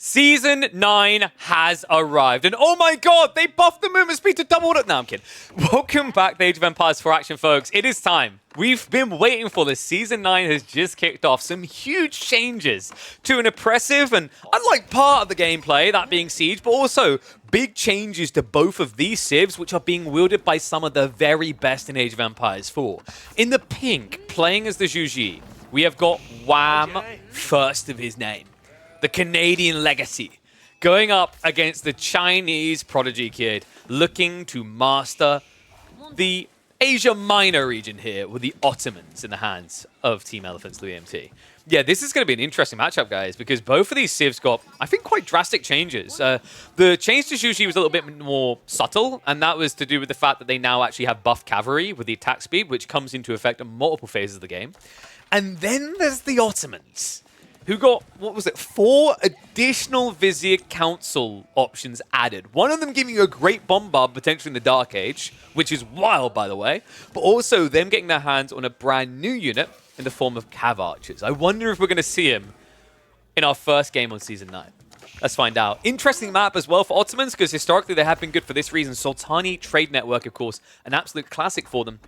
Season 9 has arrived, and oh my god, they buffed the movement speed to double it. No, I'm kidding. Welcome back to Age of Empires 4 Action, folks. It is time. We've been waiting for this. Season 9 has just kicked off. Some huge changes to an oppressive and unlike part of the gameplay, that being Siege, but also big changes to both of these civs, which are being wielded by some of the very best in Age of Empires 4. In the pink, playing as the Zhuji, we have got Wham, first of his name. The Canadian legacy, going up against the Chinese prodigy kid, looking to master the Asia Minor region here with the Ottomans in the hands of Team Elephant's Louis MT. Yeah, this is going to be an interesting matchup, guys, because both of these civs got, I think, quite drastic changes. The change to Zhuji was a little bit more subtle, and that was to do with the fact that they now actually have buff cavalry with the attack speed, which comes into effect in multiple phases of the game. And then there's the Ottomans, who got, what was it, 4 additional Vizier Council options added. One of them giving you a great bombard potentially in the Dark Age, which is wild, by the way, but also them getting their hands on a brand new unit in the form of Cav Archers. I wonder if we're going to see him in our first game on Season 9. Let's find out. Interesting map as well for Ottomans, because historically they have been good for this reason. Sultanate Trade Network, of course, an absolute classic for them,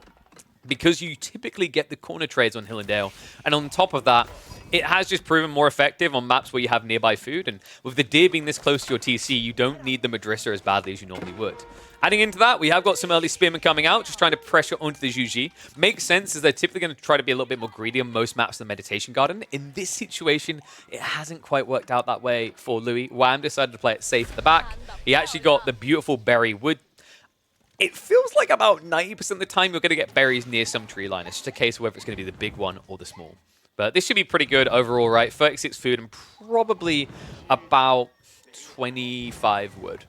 because you typically get the corner trades on Hill and Dale. And on top of that, it has just proven more effective on maps where you have nearby food. And with the deer being this close to your TC, you don't need the Madrissa as badly as you normally would. Adding into that, we have got some early spearmen coming out, just trying to pressure onto the Zhuji. Makes sense, as they're typically going to try to be a little bit more greedy on most maps of the Meditation Garden. In this situation, it hasn't quite worked out that way for Louis. Wham decided to play it safe at the back. He actually got the beautiful berry wood. It feels like about 90% of the time you're going to get berries near some tree line. It's just a case of whether it's going to be the big one or the small. But this should be pretty good overall, right? 36 food and probably about 25 wood.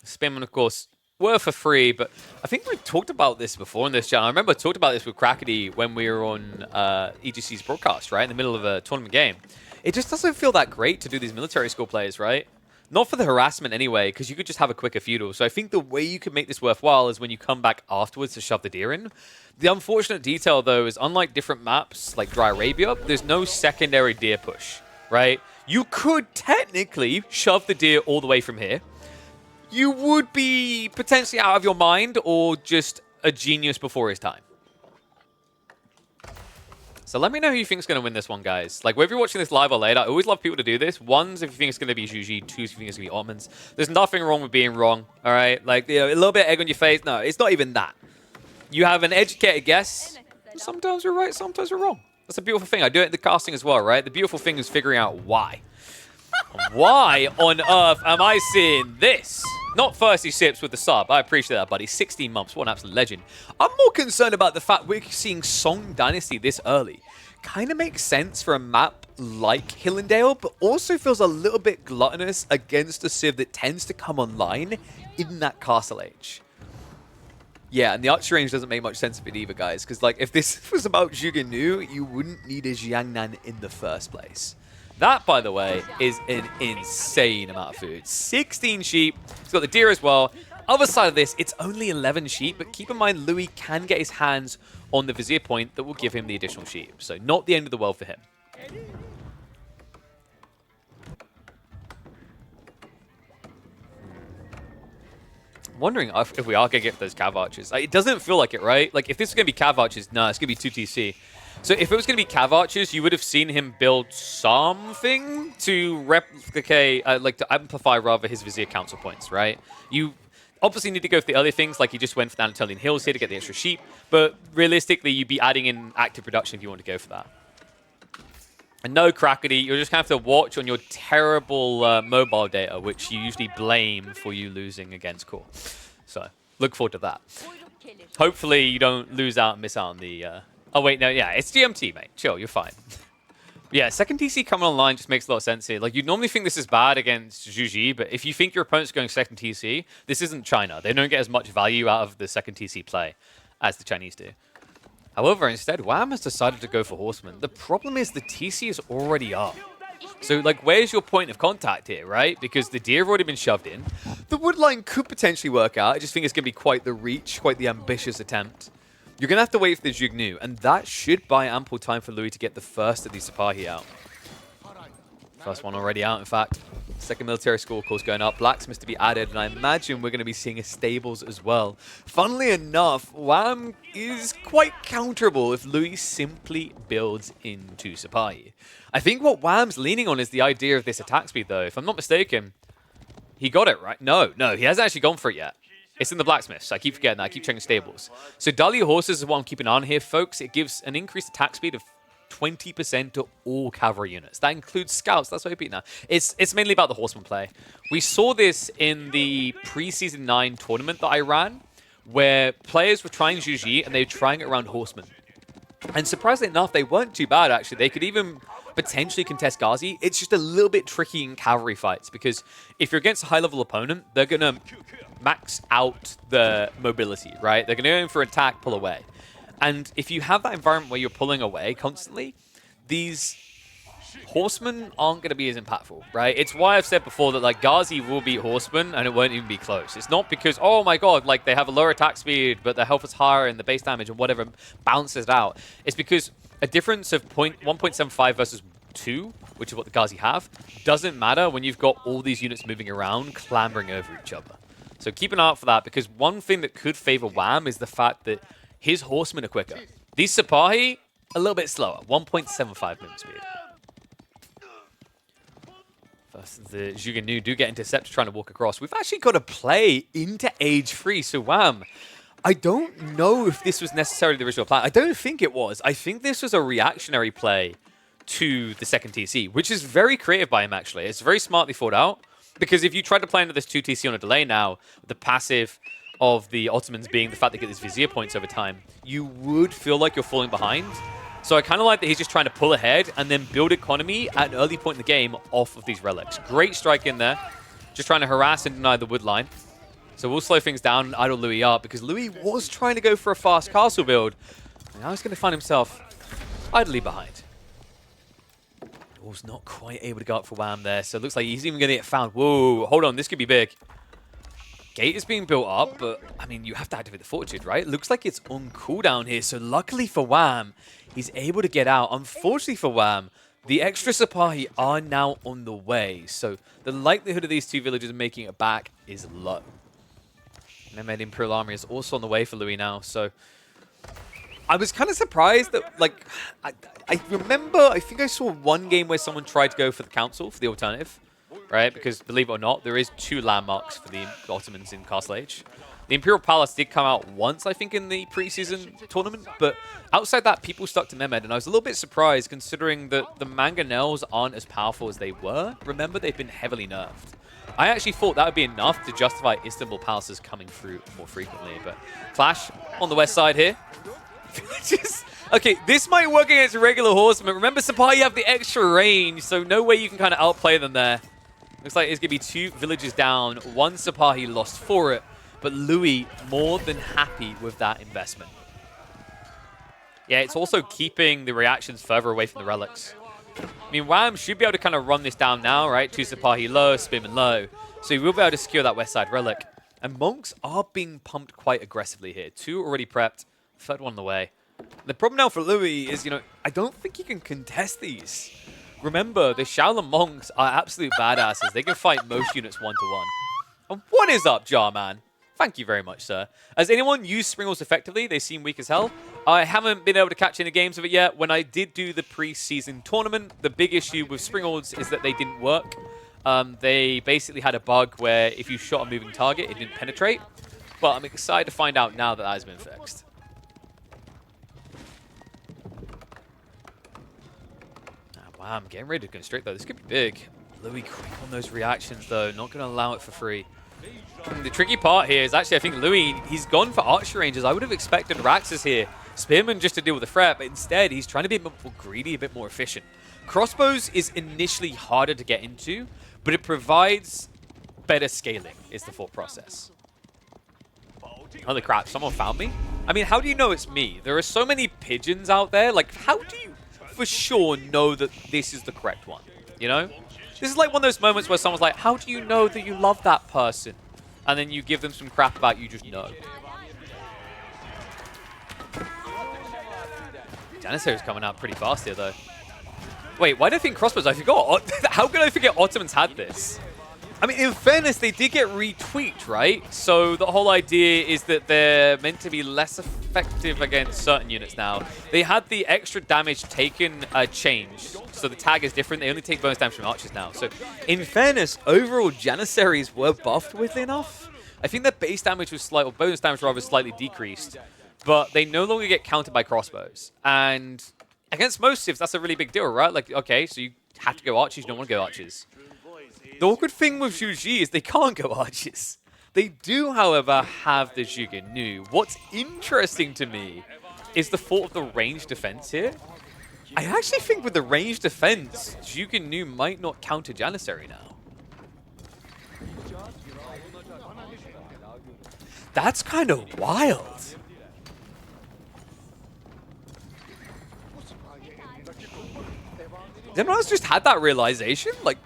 Spearmen, of course, were for free, but I think we've talked about this before on this channel. I remember I talked about this with Crackety when we were on EGC's broadcast, right? In the middle of a tournament game. It just doesn't feel that great to do these military school plays, right? Not for the harassment anyway, because you could just have a quicker feudal. So I think the way you could make this worthwhile is when you come back afterwards to shove the deer in. The unfortunate detail, though, is unlike different maps, like Dry Arabia, there's no secondary deer push, right? You could technically shove the deer all the way from here. You would be potentially out of your mind or just a genius before his time. So let me know who you think is going to win this one, guys. Like, whether you're watching this live or later, I always love people to do this. One's if you think it's going to be Zhuji, two's if you think it's going to be Ottomans. There's nothing wrong with being wrong, all right? Like, you know, a little bit of egg on your face. No, it's not even that. You have an educated guess. Sometimes we're right, sometimes we're wrong. That's a beautiful thing. I do it in the casting as well, right? The beautiful thing is figuring out why. Why on earth am I seeing this? Not Thirsty Sips with the sub. I appreciate that, buddy. 16 months. What an absolute legend. I'm more concerned about the fact we're seeing Song Dynasty this early. Kind of makes sense for a map like Hillendale, but also feels a little bit gluttonous against a civ that tends to come online in that Castle Age. Yeah, and the archery range doesn't make much sense of it either, guys, because like if this was about Zhuge-Nu, you wouldn't need a Jiangnan in the first place. That, by the way, is an insane amount of food. 16 sheep. He's got the deer as well. Other side of this, it's only 11 sheep, but keep in mind Louis can get his hands on the Vizier point that will give him the additional sheep. So not the end of the world for him. I'm wondering if we are going to get those Cav Archers. Like, it doesn't feel like it, right? Like, if this is going to be Cav Archers, no, it's going to be 2TC. So if it was going to be Cav Archers, you would have seen him build something to replicate, like to amplify rather his Vizier Council points, right? You obviously need to go for the early things, like he just went for the Anatolian Hills here to get the extra sheep, but realistically, you'd be adding in active production if you want to go for that. And no, Crackety, you're just going to have to watch on your terrible mobile data, which you usually blame for you losing against Core. So look forward to that. Hopefully you don't lose out and miss out on the... Oh, wait, no, yeah, it's GMT, mate. Chill, you're fine. Yeah, second TC coming online just makes a lot of sense here. Like, you'd normally think this is bad against Zhuji, but if you think your opponent's going second TC, this isn't China. They don't get as much value out of the second TC play as the Chinese do. However, instead, Wham has decided to go for Horsemen. The problem is the TC is already up. So, like, where's your point of contact here, right? Because the deer have already been shoved in. The wood line could potentially work out. I just think it's going to be quite the reach, quite the ambitious attempt. You're going to have to wait for the Zhuge-Nu, and that should buy ample time for Louis to get the first of these Sipahi out. First one already out, in fact. Second military school course going up. Blacksmiths to be added, and I imagine we're going to be seeing a stables as well. Funnily enough, Wham is quite counterable if Louis simply builds into Sipahi. I think what Wham's leaning on is the idea of this attack speed, though. If I'm not mistaken, he got it, right? No, he hasn't actually gone for it yet. It's in the blacksmiths. I keep forgetting that. I keep checking stables. So Dahlia horses is what I'm keeping on here, folks. It gives an increased attack speed of 20% to all cavalry units. That includes scouts. That's what I beat now. It's mainly about the horseman play. We saw this in the pre-season 9 tournament that I ran, where players were trying Juji and they were trying it around horsemen. And surprisingly enough, they weren't too bad, actually. They could even potentially contest Ghazi. It's just a little bit tricky in cavalry fights, because if you're against a high-level opponent, they're going to max out the mobility, right? They're going to go in for attack, pull away. And if you have that environment where you're pulling away constantly, these horsemen aren't going to be as impactful, right? It's why I've said before that, like, Ghazi will beat horsemen and it won't even be close. It's not because, oh my god, like, they have a lower attack speed, but their health is higher and the base damage and whatever balances it out. It's because a difference of 1.75 versus 2, which is what the Ghazi have, doesn't matter when you've got all these units moving around, clambering over each other. So keep an eye out for that, because one thing that could favor Wham is the fact that his horsemen are quicker. These Sipahi, a little bit slower, 1.75 movement speed. First, the Zhuge do get intercepted trying to walk across. We've actually got to play into age 3, so Wham. I don't know if this was necessarily the original plan. I don't think it was. I think this was a reactionary play to the second TC, which is very creative by him, actually. It's very smartly thought out, because if you try to play into this 2 TC on a delay now, the passive of the Ottomans being the fact they get these vizier points over time, you would feel like you're falling behind. So I kind of like that he's just trying to pull ahead and then build economy at an early point in the game off of these relics. Great strike in there. Just trying to harass and deny the wood line. So we'll slow things down and idle Louis up, because Louis was trying to go for a fast castle build. And now he's going to find himself idly behind. Was not quite able to go up for Wham there, so it looks like he's even going to get found. Whoa, hold on, this could be big. Gate is being built up, but, I mean, you have to activate the fortitude, right? Looks like it's on cooldown here, so luckily for Wham, he's able to get out. Unfortunately for Wham, the extra Sipahi are now on the way, so the likelihood of these two villages making it back is low. Mehmed Imperial Army is also on the way for Louis now, so I was kind of surprised that, like, I remember, I think I saw one game where someone tried to go for the council, for the alternative, right? Because, believe it or not, there is 2 landmarks for the Ottomans in Castle Age. The Imperial Palace did come out once, I think, in the pre-season tournament, but outside that, people stuck to Mehmed, and I was a little bit surprised considering that the mangonels aren't as powerful as they were. Remember, they've been heavily nerfed. I actually thought that would be enough to justify Istanbul Palaces coming through more frequently, but Clash on the west side here. Okay, this might work against regular horsemen. Remember, Sipahi have the extra range, so no way you can kind of outplay them there. Looks like it's going to be 2 villages down, 1 Sipahi lost for it, but Louis more than happy with that investment. Yeah, it's also keeping the reactions further away from the relics. I mean, Wham should be able to kind of run this down now, right? 2 Sipahi low, Spearman low, so he will be able to secure that west side relic. And monks are being pumped quite aggressively here. 2 already prepped, 3rd one on the way. The problem now for Louis is, you know, I don't think he can contest these. Remember, the Shaolin monks are absolute badasses. They can fight most units 1-to-1. And what is up, Jarman? Thank you very much, sir. Has anyone used Springles effectively? They seem weak as hell. I haven't been able to catch any games of it yet. When I did do the pre-season tournament, the big issue with Springles is that they didn't work. They basically had a bug where if you shot a moving target, it didn't penetrate. But I'm excited to find out now that that has been fixed. Wow, I'm getting ready to go straight, though. This could be big. Louis quick on those reactions, though. Not going to allow it for free. The tricky part here is actually, I think Louis, he's gone for archer ranges. I would have expected Raxus here, Spearman just to deal with the threat, but instead he's trying to be a bit more greedy, a bit more efficient. Crossbows is initially harder to get into, but it provides better scaling, is the thought process. Holy crap, someone found me? I mean, how do you know it's me? There are so many pigeons out there. Like, how do you for sure know that this is the correct one, you know? This is like one of those moments where someone's like, how do you know that you love that person? And then you give them some crap about you just know. Janissary's coming out pretty fast here, though. Wait, why do I think crossbows? I forgot. How could I forget Ottomans had this? I mean, in fairness, they did get retweaked, right? So the whole idea is that they're meant to be less effective against certain units now. They had the extra damage taken changed. So the tag is different. They only take bonus damage from archers now. So in fairness, overall, Janissaries were buffed with enough. I think their base damage was slight, or bonus damage rather, slightly decreased. But they no longer get countered by crossbows. And against most civs, that's a really big deal, right? Like, okay, so you have to go archers, you don't want to go archers. The awkward thing with Zhu Ji is they can't go archers. They do, however, have the Zhuge Nu. What's interesting to me is the thought of the range defense here. I actually think with the range defense, Zhuge Nu might not counter Janissary now. That's kind of wild. Has anyone else just had that realization? Like,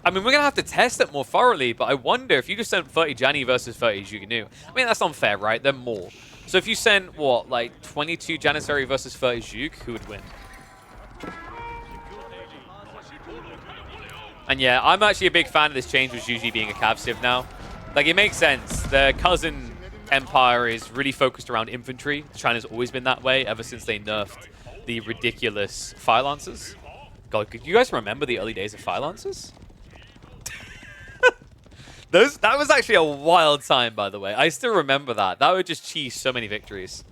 I mean, we're going to have to test it more thoroughly, but I wonder if you just sent 30 Janny versus 30 Zhuge Nu. I mean, that's unfair, right? They're more. So if you sent, what, like 22 Janissary versus 30 Zhuge, who would win? And yeah, I'm actually a big fan of this change with Zhu Ji being a Cav Civ now. Like, it makes sense. Their cousin empire is really focused around infantry. China's always been that way ever since they nerfed the ridiculous Fire Lancers. God, could you guys remember the early days of Fire Lancers? That was actually a wild time, by the way. I still remember that. That would just cheese so many victories.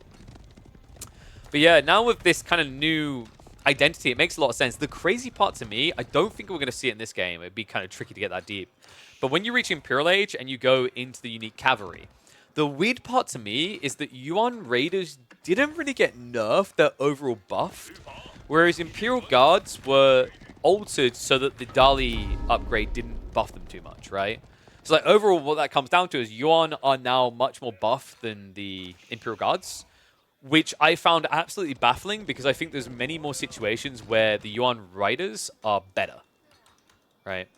But yeah, now with this kind of new identity, it makes a lot of sense. The crazy part to me, I don't think we're going to see it in this game. It'd be kind of tricky to get that deep. But when you reach Imperial Age and you go into the unique cavalry, the weird part to me is that Yuan Raiders didn't really get nerfed. They're overall buffed. Whereas Imperial Guards were altered so that the Dali upgrade didn't buff them too much, right? So like overall, what that comes down to is Yuan are now much more buffed than the Imperial Guards, which I found absolutely baffling because I think there's many more situations where the Yuan Riders are better, right?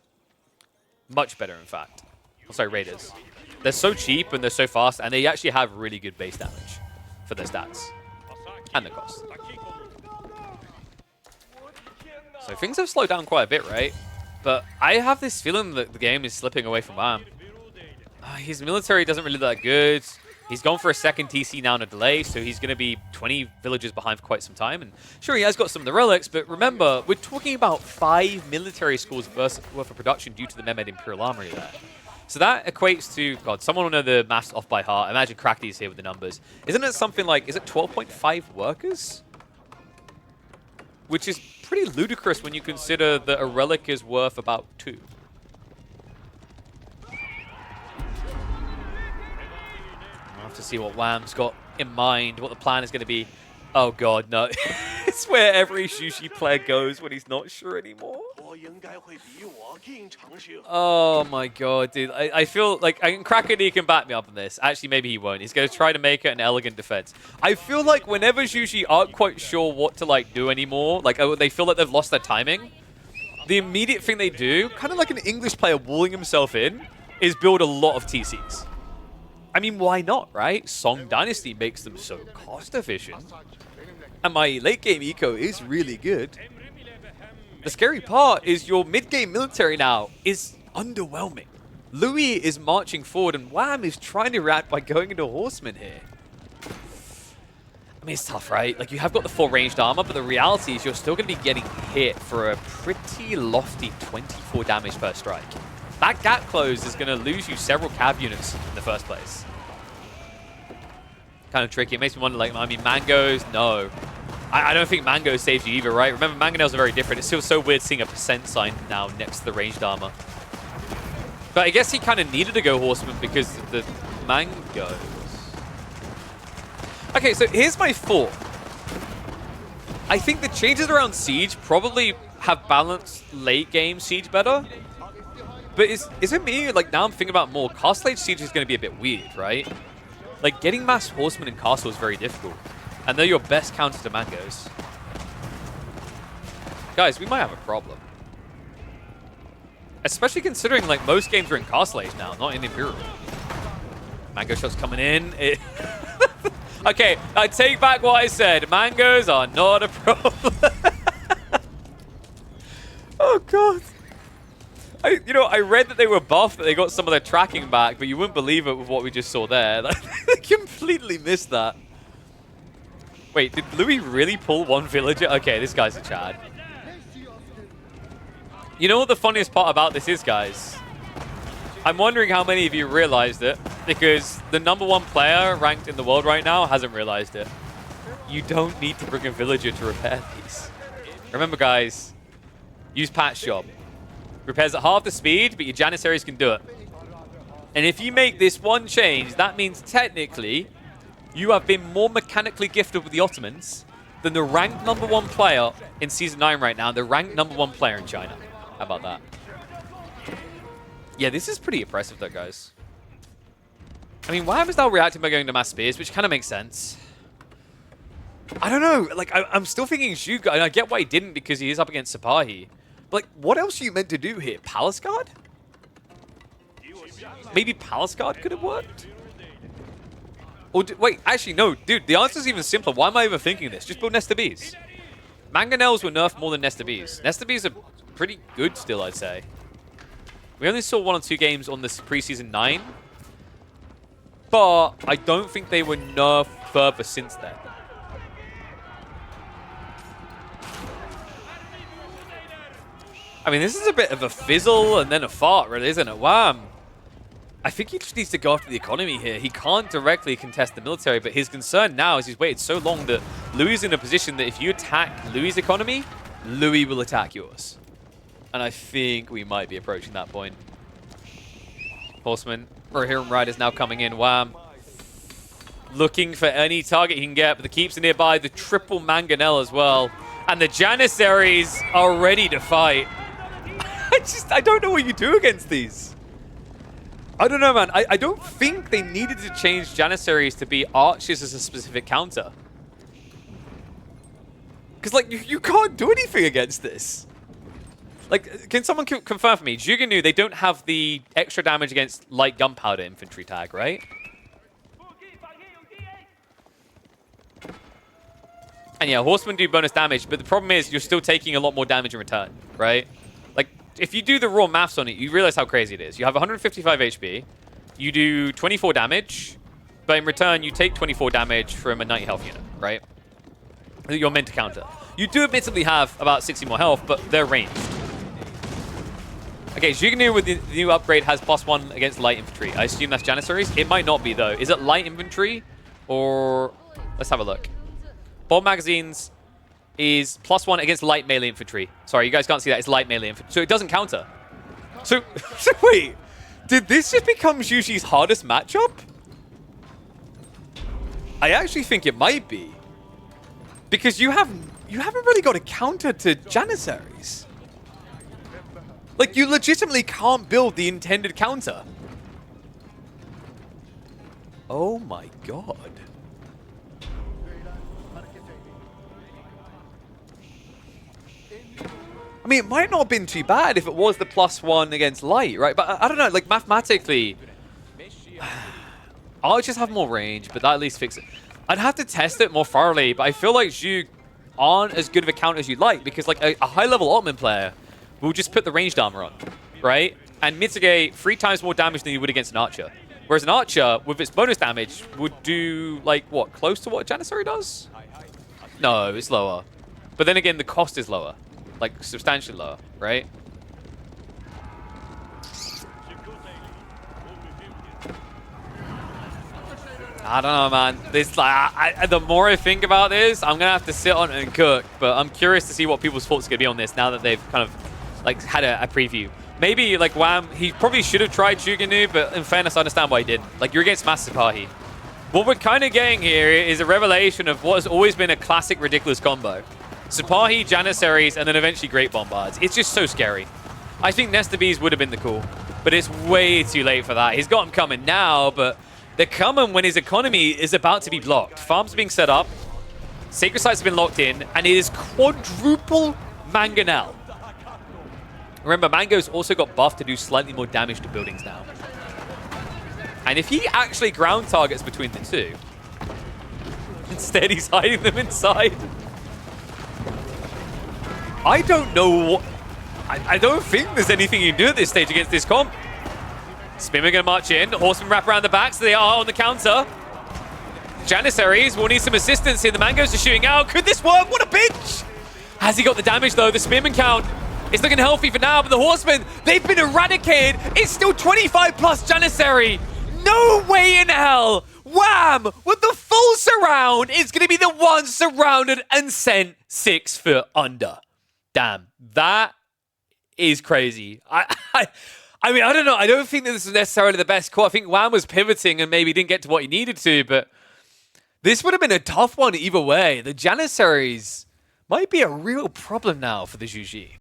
Much better, in fact. Oh, sorry, Raiders. They're so cheap and they're so fast, and they actually have really good base damage for their stats and the cost. So things have slowed down quite a bit, right? But I have this feeling that the game is slipping away from Wham. His military doesn't really look that good. He's gone for a second TC now in a delay, so he's going to be 20 villages behind for quite some time. And sure, he has got some of the relics, but remember, we're talking about 5 military schools worth of production due to the Mehmed Imperial Armory there. So that equates to, God, someone will know the maths off by heart. Imagine Cracky's here with the numbers. Isn't it something like, is it 12.5 workers? Which is pretty ludicrous when you consider that a relic is worth about 2. I'll have to see what Wham's got in mind, what the plan is going to be. Oh god, no. It's where every Sushi player goes when he's not sure anymore. Oh my god, dude. I feel like Krakeny can back me up on this. Actually, maybe he won't. He's going to try to make it an elegant defense. I feel like whenever Sushi aren't quite sure what to like do anymore, like they feel like they've lost their timing, the immediate thing they do, kind of like an English player walling himself in, is build a lot of TCs. I mean, why not, right? Song Dynasty makes them so cost efficient. And my late game eco is really good. The scary part is your mid-game military now is underwhelming. Louis is marching forward and Wham is trying to react by going into horsemen here. I mean, it's tough, right? Like, you have got the full ranged armor, but the reality is you're still going to be getting hit for a pretty lofty 24 damage per strike. That gap close is going to lose you several cav units in the first place. Kind of tricky. It makes me wonder, like, I mean, Mangoes, no. I don't think Mango saves you either, right? Remember, Mangonels are very different. It's still so weird seeing a percent sign now next to the ranged armor. But I guess he kind of needed to go Horseman because of the Mangoes. Okay, so here's my thought. I think the changes around Siege probably have balanced late game Siege better. But is it me? Like, now I'm thinking about more. Castle Age Siege is going to be a bit weird, right? Like, getting mass horsemen in Castle is very difficult. And they're your best counter to Mangoes. Guys, we might have a problem. Especially considering, like, most games are in Castle Age now, not in Imperial. Mango shots coming in. Okay, I take back what I said. Mangoes are not a problem. Oh, God. I read that they were buffed, that they got some of their tracking back, but you wouldn't believe it with what we just saw there. Like, they completely missed that. Wait, did Louis really pull one villager? Okay, this guy's a Chad. You know what the funniest part about this is, guys? I'm wondering how many of you realized it, because the #1 player ranked in the world right now hasn't realized it. You don't need to bring a villager to repair these. Remember, guys, use Patch Shop. Repairs at half the speed, but your Janissaries can do it. And if you make this one change, that means technically you have been more mechanically gifted with the Ottomans than the ranked #1 player in Season 9 right now, the ranked #1 player in China. How about that? Yeah, this is pretty impressive though, guys. I mean, Wham is now reacting by going to mass spears, which kind of makes sense. I don't know. Like, I'm still thinking Zhuge, and I get why he didn't because he is up against Sipahi. But, like, what else are you meant to do here? Palace Guard? Maybe Palace Guard could have worked? Or wait, actually, no. Dude, the answer's even simpler. Why am I even thinking this? Just build Nesta Bees. Mangonels were nerfed more than Nesta Bees. Nesta Bees are pretty good still, I'd say. We only saw 1 or 2 games on this preseason 9. But I don't think they were nerfed further since then. I mean, this is a bit of a fizzle and then a fart, really, isn't it? Wham! I think he just needs to go after the economy here. He can't directly contest the military, but his concern now is he's waited so long that Louis is in a position that if you attack Louis' economy, Louis will attack yours. And I think we might be approaching that point. Horseman, Rohirrim Rider's now coming in. Wham! Looking for any target he can get, but the keeps are nearby. The triple Mangonel as well. And the Janissaries are ready to fight. I don't know what you do against these. I don't know, man. I don't think they needed to change Janissaries to be archers as a specific counter. Because, like, you can't do anything against this. Like, can someone confirm for me? Zhuge, they don't have the extra damage against light gunpowder infantry tag, right? And yeah, horsemen do bonus damage, but the problem is you're still taking a lot more damage in return, right? Like, if you do the raw maths on it, you realize how crazy it is. You have 155 HP, you do 24 damage, but in return, you take 24 damage from a 90 health unit, right? That you're meant to counter. You do admittedly have about 60 more health, but they're ranged. Okay, Zhuge with the new upgrade has +1 against light infantry. I assume that's Janissaries. It might not be, though. Is it light infantry? Or... let's have a look. Bomb magazines is +1 against light melee infantry. Sorry, you guys can't see that. It's light melee infantry. So it doesn't counter. So wait. Did this just become Zhuge's hardest matchup? I actually think it might be. Because you haven't really got a counter to Janissaries. Like, you legitimately can't build the intended counter. Oh my god. I mean, it might not have been too bad if it was the +1 against light, right? But I don't know, like, mathematically, I'll just have more range, but that at least fix it. I'd have to test it more thoroughly, but I feel like Zhuge aren't as good of a count as you'd like, because, like, a high-level Ottoman player will just put the ranged armor on, right? And mitigate 3 times more damage than you would against an archer. Whereas an archer, with its bonus damage, would do, like, what, close to what a Janissary does? No, it's lower. But then again, the cost is lower. Like, substantially lower, right? I don't know, man. This, like, the more I think about this, I'm gonna have to sit on it and cook. But I'm curious to see what people's thoughts are gonna be on this now that they've kind of, like, had a preview. Maybe, like, Wham, he probably should have tried Zhuge, but in fairness, I understand why he didn't. Like, you're against Master Sipahi. What we're kind of getting here is a revelation of what has always been a classic, ridiculous combo. Sipahi, Janissaries, and then eventually Great Bombards. It's just so scary. I think Nesta Bees would have been the call, but it's way too late for that. He's got them coming now, but they're coming when his economy is about to be blocked. Farms are being set up, Sacred Sites have been locked in, and it is quadruple Mangonel. Remember, Mango's also got buffed to do slightly more damage to buildings now. And if he actually ground targets between the two, instead he's hiding them inside. I don't know what... I don't think there's anything you can do at this stage against this comp. Spearman gonna march in. Horsemen wrap around the back, so they are on the counter. Janissaries will need some assistance here. The Mangoes are shooting out. Could this work? What a pinch! Has he got the damage though? The Spearman count is looking healthy for now, but the Horsemen, they've been eradicated. It's still 25 plus Janissary. No way in hell. Wham! With the full surround, it's going to be the one surrounded and sent 6 foot under. Damn, that is crazy. I mean, I don't know. I don't think that this is necessarily the best call. I think Wham was pivoting and maybe didn't get to what he needed to, but this would have been a tough one either way. The Janissaries might be a real problem now for the Zhu Ji.